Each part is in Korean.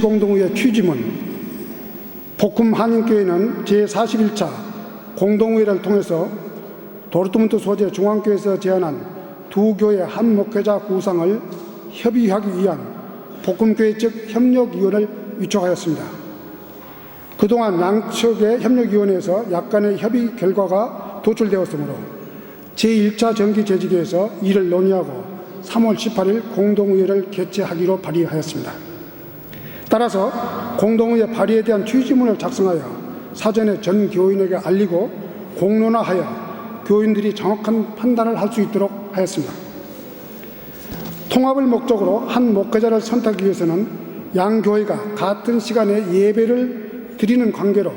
지지공동회의 취지문, 복음한인교회는 제41차 공동회의를 통해서 도르트문트 소재 중앙교회에서 제안한 두 교회 한 목회자 구상을 협의하기 위한 복음교회적 협력위원회를 위촉하였습니다. 그동안 양측의 협력위원회에서 약간의 협의 결과가 도출되었으므로 제1차 정기재직회에서 이를 논의하고 3월 18일 공동의회를 개최하기로 발의하였습니다. 따라서 공동의회 발의에 대한 취지문을 작성하여 사전에 전 교인에게 알리고 공론화하여 교인들이 정확한 판단을 할 수 있도록 하였습니다. 통합을 목적으로 한 목회자를 선택하기 위해서는 양 교회가 같은 시간에 예배를 드리는 관계로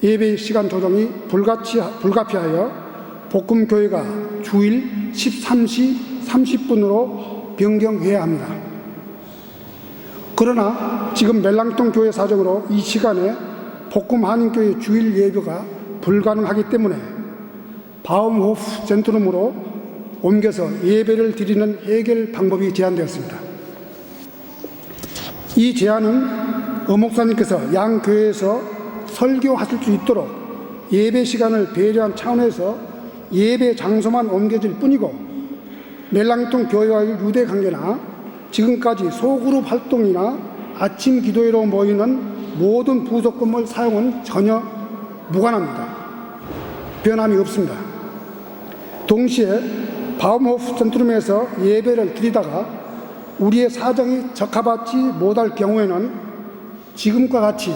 예배 시간 조정이 불가피하여 복음교회가 주일 13시 30분으로 변경해야 합니다. 그러나 지금 멜랑ton 교회 사정으로 이 시간에 복음한인교회 주일 예배가 불가능하기 때문에 바움호프 센트룸으로 옮겨서 예배를 드리는 해결 방법이 제안되었습니다. 이 제안은 목사님께서 양 교회에서 설교하실 수 있도록 예배 시간을 배려한 차원에서 예배 장소만 옮겨질 뿐이고 멜랑ton 교회와의 유대 관계나 지금까지 소그룹 활동이나 아침 기도회로 모이는 모든 부속 건물 사용은 전혀 무관합니다. 변함이 없습니다. 동시에 바움호프 센트룸에서 예배를 드리다가 우리의 사정이 적합하지 못할 경우에는 지금과 같이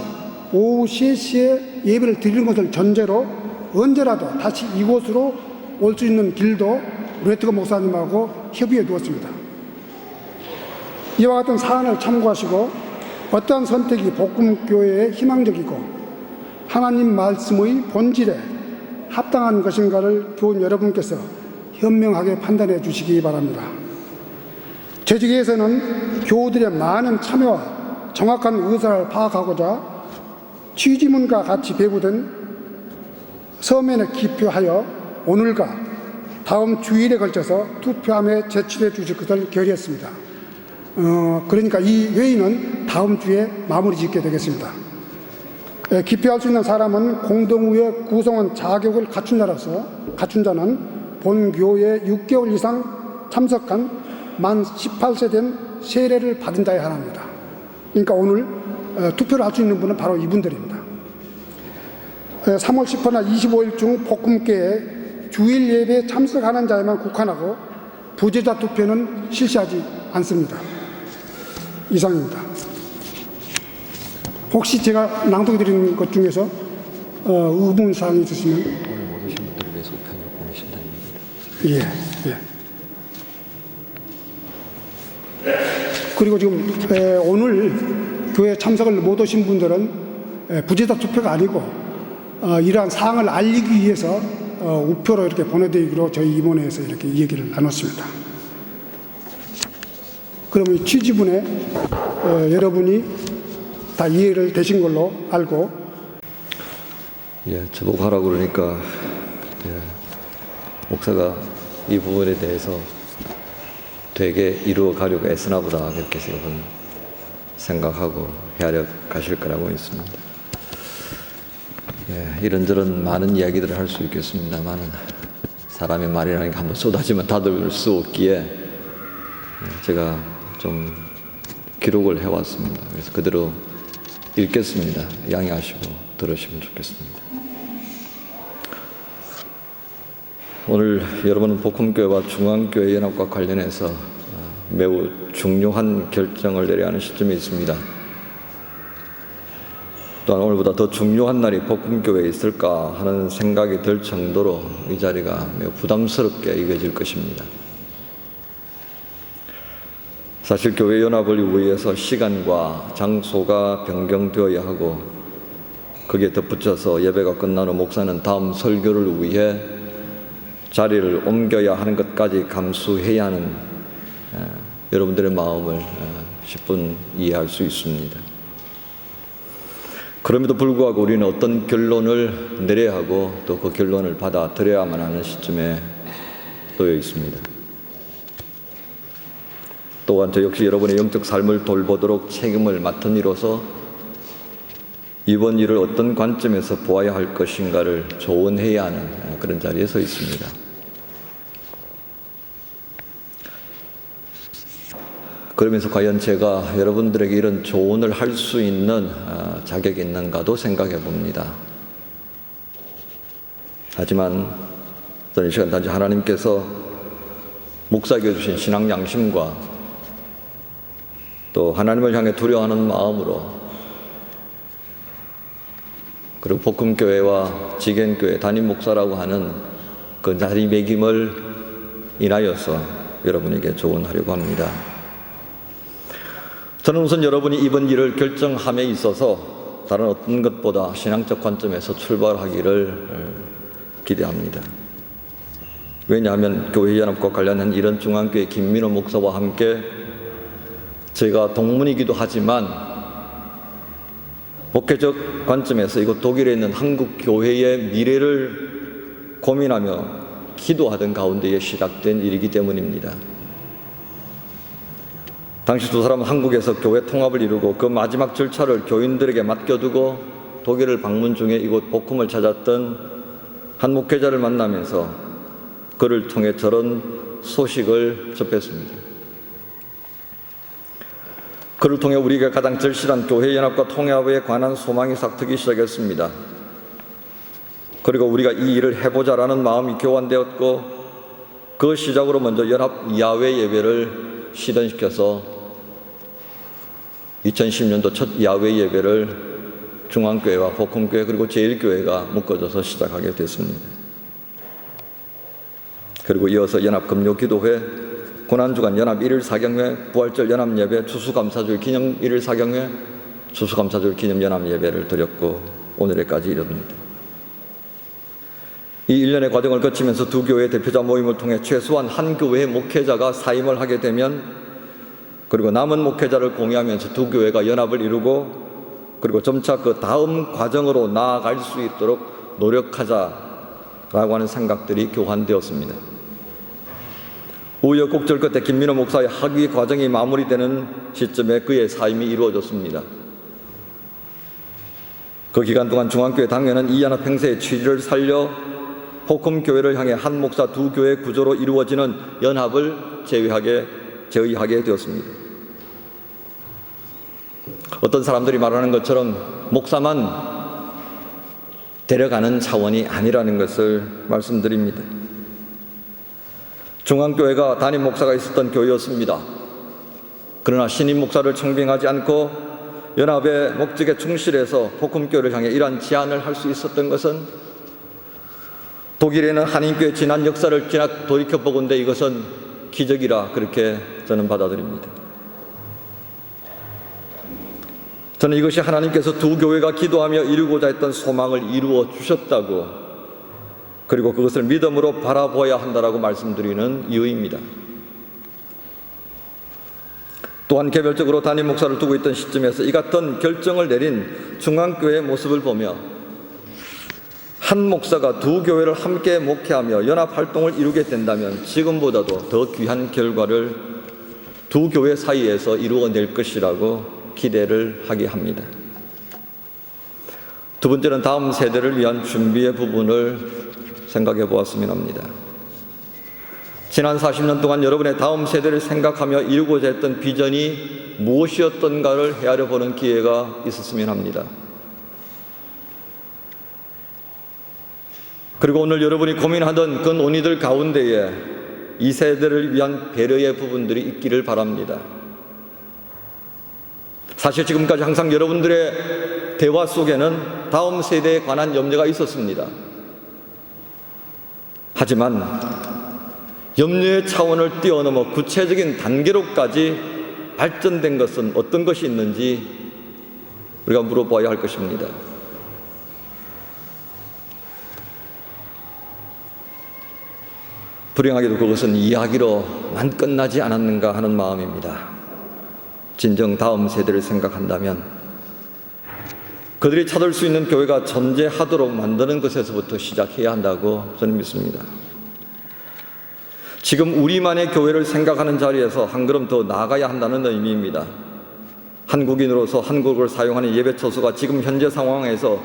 오후 3시에 예배를 드리는 것을 전제로 언제라도 다시 이곳으로 올 수 있는 길도 레트거 목사님하고 협의해 두었습니다. 이와 같은 사안을 참고하시고 어떠한 선택이 복음교회에 희망적이고 하나님 말씀의 본질에 합당한 것인가를 교인 여러분께서 현명하게 판단해 주시기 바랍니다. 재직회에서는 교우들의 많은 참여와 정확한 의사를 파악하고자 취지문과 같이 배부된 서면에 기표하여 오늘과 다음 주일에 걸쳐서 투표함에 제출해 주실 것을 결의했습니다. 그러니까 이 회의는 다음 주에 마무리 짓게 되겠습니다. 기표할 수 있는 사람은 공동의회 구성원 자격을 갖춘 자는 본 교회에 6개월 이상 참석한 만 18세 된 세례를 받은 자에 한합니다. 그러니까 오늘 투표를 할 수 있는 분은 바로 이분들입니다. 3월 10일나 25일 중 복음교회에 주일 예배에 참석하는 자에만 국한하고 부재자 투표는 실시하지 않습니다. 이상입니다. 혹시 제가 낭독해드리는 것 중에서 의문사항이 있으시면 오늘 못 오신 분들을 위해서 우편으로 보내신다는 겁니다. 그리고 지금 오늘 교회 참석을 못 오신 분들은 부재자 투표가 아니고 이러한 사항을 알리기 위해서 우표로 이렇게 보내드리기로 저희 임원회에서 이렇게 얘기를 나눴습니다. 그러면 이 취지문에 여러분이 다 이해를 되신 걸로 알고 저보고 하라고 그러니까 목사가 이 부분에 대해서 되게 이루어 가려고 애쓰나 보다 그렇게 생각하고 헤아려 가실 거라고 믿습니다. 이런저런 많은 이야기들을 할 수 있겠습니다만 사람의 말이라는 게 한번 쏟아지면 닫을 수 없기에 제가 좀 기록을 해왔습니다. 그래서 그대로 읽겠습니다. 양해하시고 들으시면 좋겠습니다. 오늘 여러분은 복음교회와 중앙교회 연합과 관련해서 매우 중요한 결정을 내려야 하는 시점에 있습니다. 또한 오늘보다 더 중요한 날이 복음교회에 있을까 하는 생각이 들 정도로 이 자리가 매우 부담스럽게 여겨질 것입니다. 사실 교회 연합을 위해서 시간과 장소가 변경되어야 하고 거기에 덧붙여서 예배가 끝난 후 목사는 다음 설교를 위해 자리를 옮겨야 하는 것까지 감수해야 하는 여러분들의 마음을 10분 이해할 수 있습니다. 그럼에도 불구하고 우리는 어떤 결론을 내려야 하고 또 그 결론을 받아들여야만 하는 시점에 놓여 있습니다. 또한 저 역시 여러분의 영적 삶을 돌보도록 책임을 맡은 이로서 이번 일을 어떤 관점에서 보아야 할 것인가를 조언해야 하는 그런 자리에 서 있습니다. 그러면서 과연 제가 여러분들에게 이런 조언을 할 수 있는 자격이 있는가도 생각해 봅니다. 하지만 저는 이 시간 단지 하나님께서 목사에게 주신 신앙 양심과 또 하나님을 향해 두려워하는 마음으로 그리고 복음교회와 지겐교회 담임 목사라고 하는 그 자리매김을 인하여서 여러분에게 조언하려고 합니다. 저는 우선 여러분이 이번 일을 결정함에 있어서 다른 어떤 것보다 신앙적 관점에서 출발하기를 기대합니다. 왜냐하면 교회연합과 관련한 이런 중앙교회 김민호 목사와 함께 제가 동문이기도 하지만 목회적 관점에서 이곳 독일에 있는 한국 교회의 미래를 고민하며 기도하던 가운데에 시작된 일이기 때문입니다. 당시 두 사람은 한국에서 교회 통합을 이루고 그 마지막 절차를 교인들에게 맡겨두고 독일을 방문 중에 이곳 복음을 찾았던 한 목회자를 만나면서 그를 통해 저런 소식을 접했습니다. 그를 통해 우리가 가장 절실한 교회연합과 통합에 관한 소망이 싹트기 시작했습니다. 그리고 우리가 이 일을 해보자라는 마음이 교환되었고 그 시작으로 먼저 연합 야외 예배를 실현시켜서 2010년도 첫 야외 예배를 중앙교회와 복음교회 그리고 제1교회가 묶어져서 시작하게 됐습니다. 그리고 이어서 연합금요기도회, 고난주간 연합 1일 사경회, 부활절 연합 예배, 추수감사절 기념 1일 사경회, 추수감사절 기념 연합 예배를 드렸고 오늘에까지 이릅니다. 이 일련의 과정을 거치면서 두 교회 대표자 모임을 통해 최소한 한 교회의 목회자가 사임을 하게 되면 그리고 남은 목회자를 공유하면서 두 교회가 연합을 이루고 그리고 점차 그 다음 과정으로 나아갈 수 있도록 노력하자라고 하는 생각들이 교환되었습니다. 우여곡절 끝에 김민호 목사의 학위 과정이 마무리되는 시점에 그의 사임이 이루어졌습니다. 그 기간 동안 중앙교회 당회는 이 연합 행세의 취지를 살려 복음교회를 향해 한 목사 두 교회 구조로 이루어지는 연합을 제의하게 되었습니다. 어떤 사람들이 말하는 것처럼 목사만 데려가는 차원이 아니라는 것을 말씀드립니다. 중앙교회가 담임 목사가 있었던 교회였습니다. 그러나 신임 목사를 청빙하지 않고 연합의 목적에 충실해서 복음교회를 향해 이러한 제안을 할 수 있었던 것은 독일에는 한인교회 지난 역사를 돌이켜보건대 이것은 기적이라 그렇게 저는 받아들입니다. 저는 이것이 하나님께서 두 교회가 기도하며 이루고자 했던 소망을 이루어 주셨다고 그리고 그것을 믿음으로 바라보아야 한다라고 말씀드리는 이유입니다. 또한 개별적으로 담임 목사를 두고 있던 시점에서 이 같은 결정을 내린 중앙교회의 모습을 보며 한 목사가 두 교회를 함께 목회하며 연합활동을 이루게 된다면 지금보다도 더 귀한 결과를 두 교회 사이에서 이루어낼 것이라고 기대를 하게 합니다. 두 번째는 다음 세대를 위한 준비의 부분을 생각해 보았으면 합니다. 지난 40년 동안 여러분의 다음 세대를 생각하며 이루고자 했던 비전이 무엇이었던가를 헤아려 보는 기회가 있었으면 합니다. 그리고 오늘 여러분이 고민하던 그 논의들 가운데에 이 세대를 위한 배려의 부분들이 있기를 바랍니다. 사실 지금까지 항상 여러분들의 대화 속에는 다음 세대에 관한 염려가 있었습니다. 하지만 염려의 차원을 뛰어넘어 구체적인 단계로까지 발전된 것은 어떤 것이 있는지 우리가 물어봐야 할 것입니다. 불행하게도 그것은 이야기로만 끝나지 않았는가 하는 마음입니다. 진정 다음 세대를 생각한다면 그들이 찾을 수 있는 교회가 존재하도록 만드는 것에서부터 시작해야 한다고 저는 믿습니다. 지금 우리만의 교회를 생각하는 자리에서 한 걸음 더 나아가야 한다는 의미입니다. 한국인으로서 한국어를 사용하는 예배 처소가 지금 현재 상황에서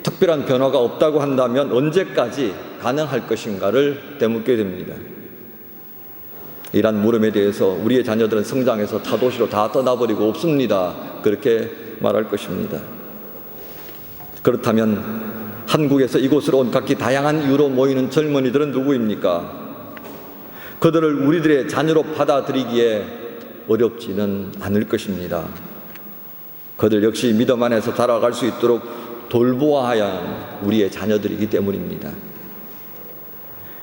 특별한 변화가 없다고 한다면 언제까지 가능할 것인가를 되묻게 됩니다. 이란 물음에 대해서 우리의 자녀들은 성장해서 타도시로 다 떠나버리고 없습니다. 그렇게 말할 것입니다. 그렇다면 한국에서 이곳으로 온 각기 다양한 이유로 모이는 젊은이들은 누구입니까? 그들을 우리들의 자녀로 받아들이기에 어렵지는 않을 것입니다. 그들 역시 믿음 안에서 자라갈 수 있도록 돌보아야 하는 우리의 자녀들이기 때문입니다.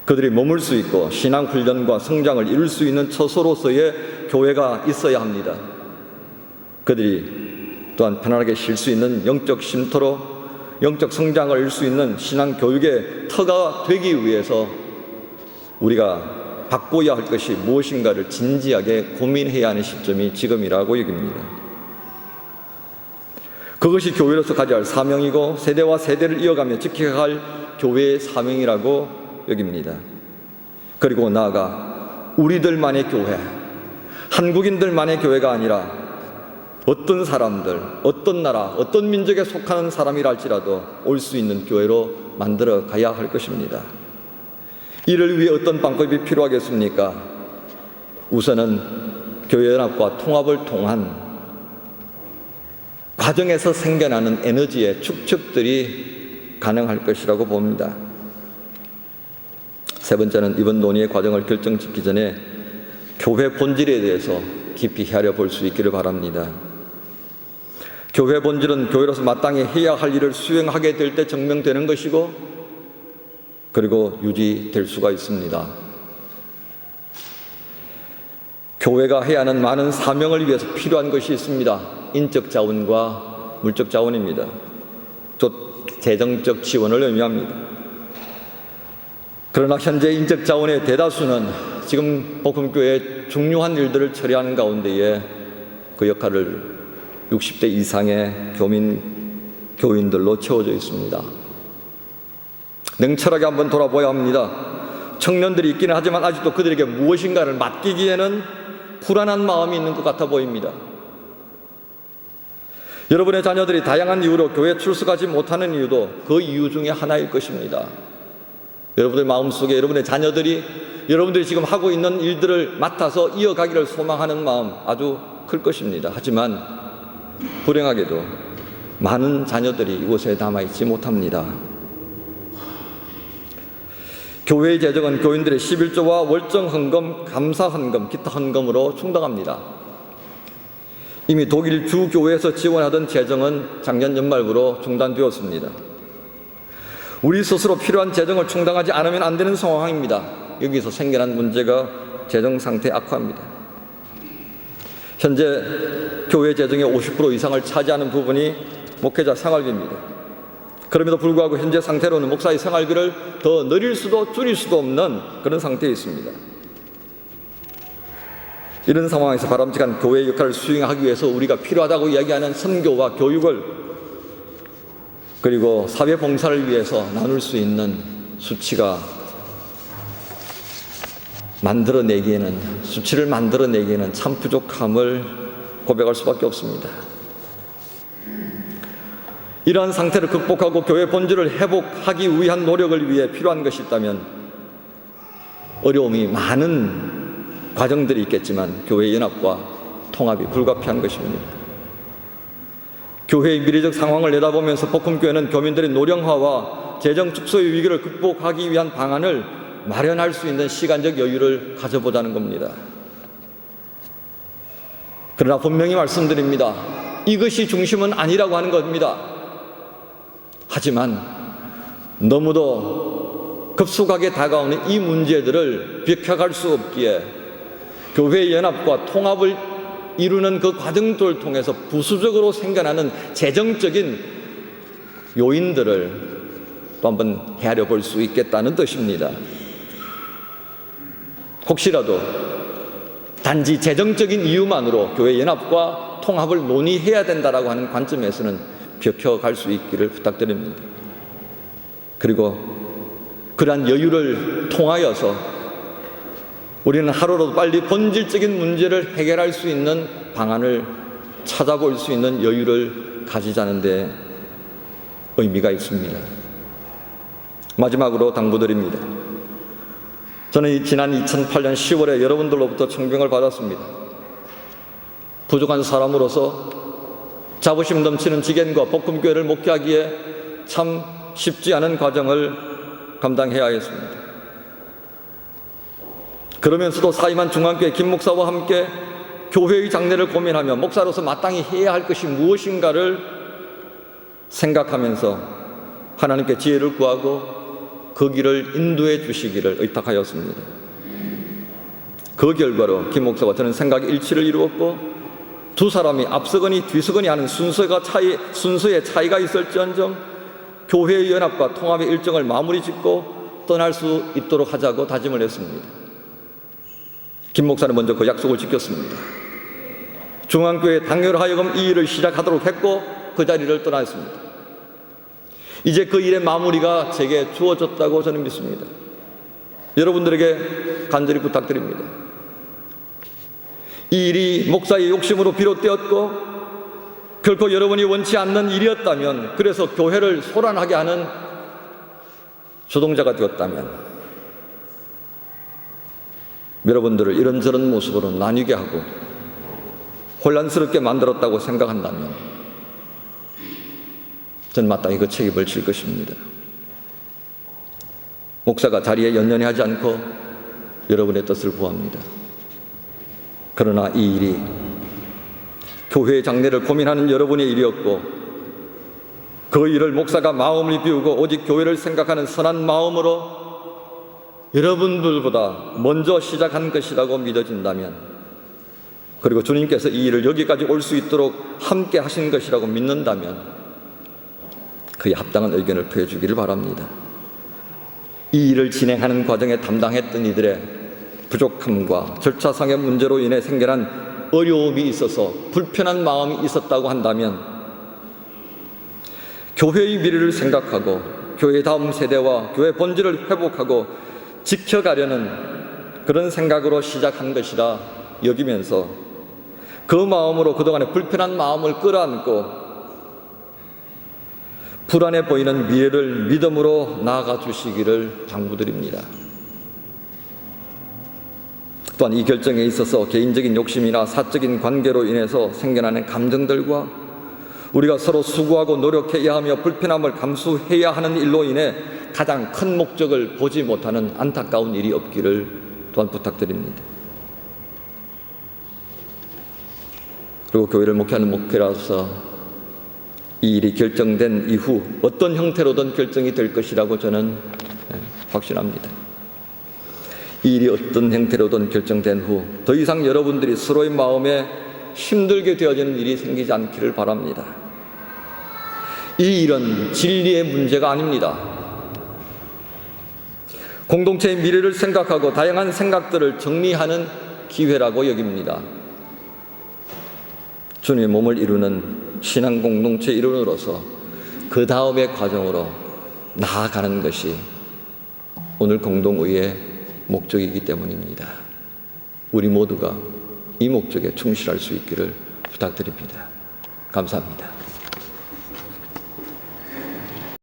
그들이 머물 수 있고 신앙 훈련과 성장을 이룰 수 있는 처소로서의 교회가 있어야 합니다. 그들이 또한 편안하게 쉴 수 있는 영적 쉼터로 영적 성장을 이룰 수 있는 신앙 교육의 터가 되기 위해서 우리가 바꿔야 할 것이 무엇인가를 진지하게 고민해야 하는 시점이 지금이라고 여깁니다. 그것이 교회로서 가져야 할 사명이고 세대와 세대를 이어가며 지켜야 할 교회의 사명이라고 여깁니다. 그리고 나아가 우리들만의 교회, 한국인들만의 교회가 아니라 어떤 사람들, 어떤 나라, 어떤 민족에 속하는 사람이라 할지라도 올 수 있는 교회로 만들어 가야 할 것입니다. 이를 위해 어떤 방법이 필요하겠습니까? 우선은 교회연합과 통합을 통한 과정에서 생겨나는 에너지의 축적들이 가능할 것이라고 봅니다. 세 번째는 이번 논의의 과정을 결정짓기 전에 교회 본질에 대해서 깊이 헤아려 볼 수 있기를 바랍니다. 교회 본질은 교회로서 마땅히 해야 할 일을 수행하게 될 때 증명되는 것이고 그리고 유지될 수가 있습니다. 교회가 해야 하는 많은 사명을 위해서 필요한 것이 있습니다. 인적 자원과 물적 자원입니다. 또 재정적 지원을 의미합니다. 그러나 현재 인적 자원의 대다수는 지금 복음교회의 중요한 일들을 처리하는 가운데에 그 역할을 60대 이상의 교인들로 채워져 있습니다. 냉철하게 한번 돌아보아야 합니다. 청년들이 있기는 하지만 아직도 그들에게 무엇인가를 맡기기에는 불안한 마음이 있는 것 같아 보입니다. 여러분의 자녀들이 다양한 이유로 교회에 출석하지 못하는 이유도 그 이유 중에 하나일 것입니다. 여러분의 마음속에 여러분의 자녀들이 여러분들이 지금 하고 있는 일들을 맡아서 이어가기를 소망하는 마음 아주 클 것입니다. 하지만 불행하게도 많은 자녀들이 이곳에 남아있지 못합니다. 교회의 재정은 교인들의 11조와 월정 헌금, 감사 헌금, 기타 헌금으로 충당합니다. 이미 독일 주교회에서 지원하던 재정은 작년 연말부로 중단되었습니다. 우리 스스로 필요한 재정을 충당하지 않으면 안 되는 상황입니다. 여기서 생겨난 문제가 재정 상태 악화입니다. 현재 교회 재정의 50% 이상을 차지하는 부분이 목회자 생활비입니다. 그럼에도 불구하고 현재 상태로는 목사의 생활비를 더 늘릴 수도 줄일 수도 없는 그런 상태에 있습니다. 이런 상황에서 바람직한 교회의 역할을 수행하기 위해서 우리가 필요하다고 이야기하는 선교와 교육을 그리고 사회 봉사를 위해서 나눌 수 있는 수치를 만들어내기에는 참 부족함을 고백할 수밖에 없습니다. 이러한 상태를 극복하고 교회 본질을 회복하기 위한 노력을 위해 필요한 것이 있다면 어려움이 많은 과정들이 있겠지만 교회 연합과 통합이 불가피한 것입니다. 교회의 미래적 상황을 내다보면서 복음교회는 교민들의 노령화와 재정 축소의 위기를 극복하기 위한 방안을 마련할 수 있는 시간적 여유를 가져보자는 겁니다. 그러나 분명히 말씀드립니다. 이것이 중심은 아니라고 하는 겁니다. 하지만 너무도 급속하게 다가오는 이 문제들을 비켜갈 수 없기에 교회 연합과 통합을 이루는 그 과정들을 통해서 부수적으로 생겨나는 재정적인 요인들을 또 한번 헤아려 볼 수 있겠다는 뜻입니다. 혹시라도 단지 재정적인 이유만으로 교회 연합과 통합을 논의해야 된다라고 하는 관점에서는 벽혀갈 수 있기를 부탁드립니다. 그리고 그러한 여유를 통하여서 우리는 하루라도 빨리 본질적인 문제를 해결할 수 있는 방안을 찾아볼 수 있는 여유를 가지자는 데 의미가 있습니다. 마지막으로 당부드립니다. 저는 지난 2008년 10월에 여러분들로부터 청병을 받았습니다. 부족한 사람으로서 자부심 넘치는 지겐과 복음교회를 목회하기에 참 쉽지 않은 과정을 감당해야 했습니다. 그러면서도 사임한 중앙교회 김 목사와 함께 교회의 장래를 고민하며 목사로서 마땅히 해야 할 것이 무엇인가를 생각하면서 하나님께 지혜를 구하고 그 길을 인도해 주시기를 의탁하였습니다. 그 결과로 김 목사와 저는 생각의 일치를 이루었고 두 사람이 앞서거니 뒤서거니 하는 순서의 차이가 있을지언정 교회의 연합과 통합의 일정을 마무리 짓고 떠날 수 있도록 하자고 다짐을 했습니다. 김 목사는 먼저 그 약속을 지켰습니다. 중앙교회 당회로 하여금 이 일을 시작하도록 했고 그 자리를 떠났습니다. 이제 그 일의 마무리가 제게 주어졌다고 저는 믿습니다. 여러분들에게 간절히 부탁드립니다. 이 일이 목사의 욕심으로 비롯되었고 결코 여러분이 원치 않는 일이었다면, 그래서 교회를 소란하게 하는 조동자가 되었다면 여러분들을 이런저런 모습으로 나뉘게 하고 혼란스럽게 만들었다고 생각한다면 저는 마땅히 그 책임을 질 것입니다. 목사가 자리에 연연히 하지 않고 여러분의 뜻을 구합니다. 그러나 이 일이 교회의 장래를 고민하는 여러분의 일이었고 그 일을 목사가 마음을 비우고 오직 교회를 생각하는 선한 마음으로 여러분들보다 먼저 시작한 것이라고 믿어진다면, 그리고 주님께서 이 일을 여기까지 올 수 있도록 함께 하신 것이라고 믿는다면 그에 합당한 의견을 표해 주기를 바랍니다. 이 일을 진행하는 과정에 담당했던 이들의 부족함과 절차상의 문제로 인해 생겨난 어려움이 있어서 불편한 마음이 있었다고 한다면 교회의 미래를 생각하고 교회 다음 세대와 교회 본질을 회복하고 지켜가려는 그런 생각으로 시작한 것이라 여기면서 그 마음으로 그동안의 불편한 마음을 끌어안고 불안해 보이는 미래를 믿음으로 나아가 주시기를 당부드립니다. 또한 이 결정에 있어서 개인적인 욕심이나 사적인 관계로 인해서 생겨나는 감정들과 우리가 서로 수고하고 노력해야 하며 불편함을 감수해야 하는 일로 인해 가장 큰 목적을 보지 못하는 안타까운 일이 없기를 또한 부탁드립니다. 그리고 교회를 목회하는 목회라서 이 일이 결정된 이후 어떤 형태로든 결정이 될 것이라고 저는 확신합니다. 이 일이 어떤 형태로든 결정된 후 더 이상 여러분들이 서로의 마음에 힘들게 되어지는 일이 생기지 않기를 바랍니다. 이 일은 진리의 문제가 아닙니다. 공동체의 미래를 생각하고 다양한 생각들을 정리하는 기회라고 여깁니다. 주님의 몸을 이루는 신앙 공동체의 일원으로서 그 다음의 과정으로 나아가는 것이 오늘 공동의의 목적이기 때문입니다. 우리 모두가 이 목적에 충실할 수 있기를 부탁드립니다. 감사합니다.